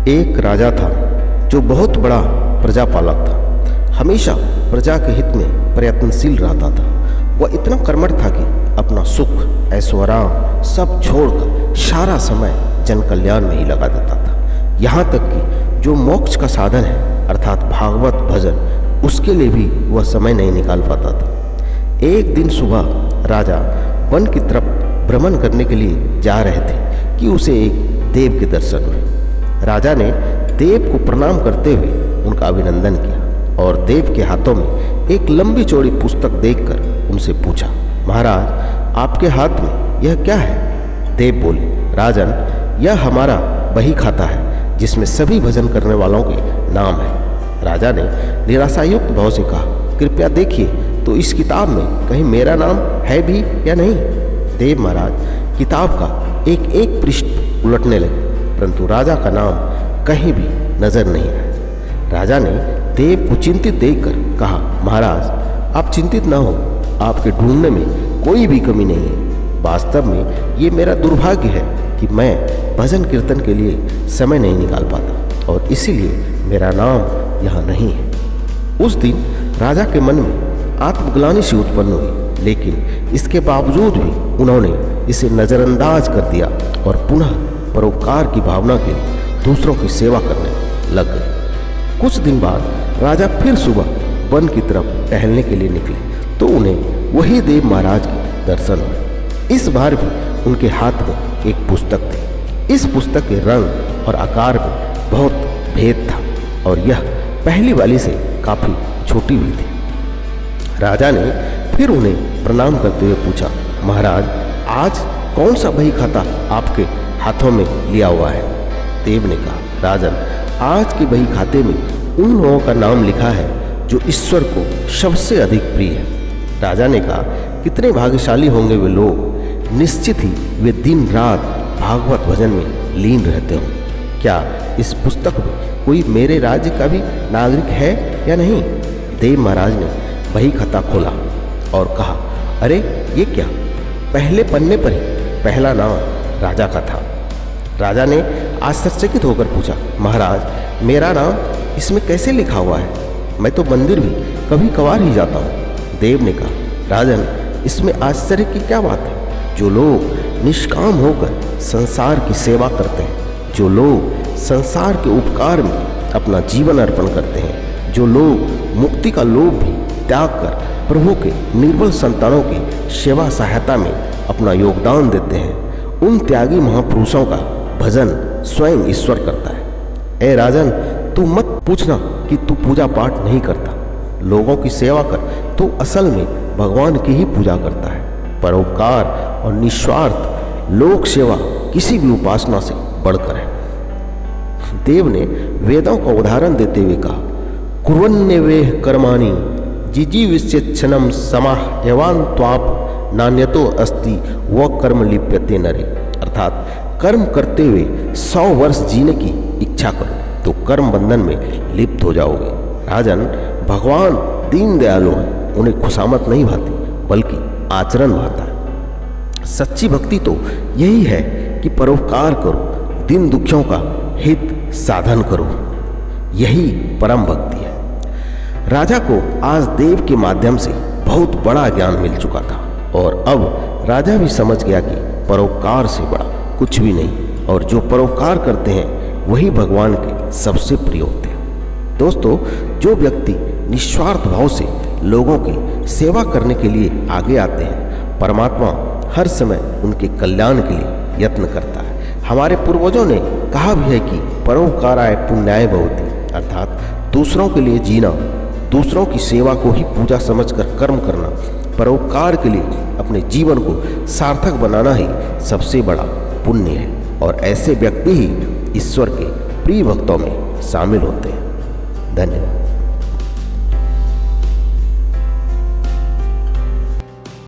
एक राजा था जो बहुत बड़ा प्रजापालक था। हमेशा प्रजा के हित में प्रयत्नशील रहता था। वह इतना कर्मठ था कि अपना सुख ऐश्वर्य सब छोड़कर सारा समय जन कल्याण में ही लगा देता था। यहाँ तक कि जो मोक्ष का साधन है अर्थात भागवत भजन, उसके लिए भी वह समय नहीं निकाल पाता था। एक दिन सुबह राजा वन की तरफ भ्रमण करने के लिए जा रहे थे कि उसे एक देव के दर्शन हुए। राजा ने देव को प्रणाम करते हुए उनका अभिनंदन किया और देव के हाथों में एक लंबी चौड़ी पुस्तक देखकर उनसे पूछा, महाराज आपके हाथ में यह क्या है? देव बोले, राजन यह हमारा बही खाता है जिसमें सभी भजन करने वालों के नाम है। राजा ने निराशायुक्त भाव से कहा, कृपया देखिए तो इस किताब में कहीं मेरा नाम है भी या नहीं। देव महाराज किताब का एक एक पृष्ठ उलटने लगे परंतु राजा का नाम कहीं भी नजर नहीं आया। राजा ने देव को चिंतित देखकर कहा, महाराज आप चिंतित ना हो, आपके ढूंढने में कोई भी कमी नहीं है। वास्तव में ये मेरा दुर्भाग्य है कि मैं भजन कीर्तन के लिए समय नहीं निकाल पाता और इसीलिए मेरा नाम यहाँ नहीं है। उस दिन राजा के मन में आत्मग्लानि सी उत्पन्न हुई, लेकिन इसके बावजूद भी उन्होंने इसे नज़रअंदाज कर दिया और पुनः परोपकार की भावना के लिए दूसरों की सेवा करने लग गए। कुछ दिन बाद राजा फिर सुबह वन की तरफ टहलने के लिए निकले तो उन्हें वही देव महाराज के दर्शन हुए। इस बार भी उनके हाथ में एक पुस्तक थी। इस पुस्तक के रंग और आकार में बहुत भेद था और यह पहली वाली से काफ़ी छोटी हुई थी। राजा ने फिर उन्हें प्रणाम करते हुए पूछा, महाराज आज कौन सा बही खाता आपके हाथों में लिया हुआ है? देव ने कहा, राजन आज के बही खाते में उन लोगों का नाम लिखा है जो ईश्वर को सबसे अधिक प्रिय है। राजा ने कहा, कितने भाग्यशाली होंगे वे लोग, निश्चित ही वे दिन रात भागवत भजन में लीन रहते हों। क्या इस पुस्तक में कोई मेरे राज्य का भी नागरिक है या नहीं? देव महाराज ने बही खाता खोला और कहा, अरे ये क्या? पहले पन्ने पर ही पहला नाम राजा का था। राजा ने आश्चर्यचकित होकर पूछा, महाराज मेरा नाम इसमें कैसे लिखा हुआ है? मैं तो मंदिर भी कभी कभार ही जाता हूँ। देव ने कहा, राजन इसमें आश्चर्य की क्या बात है? जो लोग निष्काम होकर संसार की सेवा करते हैं, जो लोग संसार के उपकार में अपना जीवन अर्पण करते हैं, जो लोग मुक्ति का लोभ भी त्याग कर प्रभु के निर्बल संतानों की सेवा सहायता में अपना योगदान देते हैं, उन त्यागी महापुरुषों का भजन स्वयं ईश्वर करता है। ए राजन तू मत पूछना कि तू पूजा पाठ नहीं करता, लोगों की सेवा कर तो असल में भगवान की ही पूजा करता है। परोपकार और निस्वार्थ लोक सेवा किसी भी उपासना से बढ़कर है। देव ने वेदों का उदाहरण देते हुए कहा, कुर्वन्नेवेह कर्माणि जिजीविषेक्षणम समाह यवान त्वाप नान्यतो अस्ति व कर्म लिप्यते नरे। अर्थात कर्म करते हुए 100 वर्ष जीने की इच्छा करो तो कर्म बंधन में लिप्त हो जाओगे। राजन भगवान दीन दयालु हैं, उन्हें खुशामत नहीं भाती बल्कि आचरण भाता है। सच्ची भक्ति तो यही है कि परोपकार करो, दीन दुखियों का हित साधन करो, यही परम भक्ति है। राजा को आज देव के माध्यम से बहुत बड़ा ज्ञान मिल चुका था और अब राजा भी समझ गया कि परोपकार से बड़ा कुछ भी नहीं और जो परोपकार करते हैं वही भगवान के सबसे प्रिय होते हैं। दोस्तों, जो व्यक्ति निस्वार्थ भाव से लोगों की सेवा करने के लिए आगे आते हैं, परमात्मा हर समय उनके कल्याण के लिए यत्न करता है। हमारे पूर्वजों ने कहा भी है कि परोपकाराय पुण्याय भवति, अर्थात दूसरों के लिए जीना, दूसरों की सेवा को ही पूजा समझकर कर्म करना, परोपकार के लिए अपने जीवन को सार्थक बनाना ही सबसे बड़ा पुण्य है और ऐसे व्यक्ति ही ईश्वर के प्रिय भक्तों में शामिल होते हैं। धन्यवाद।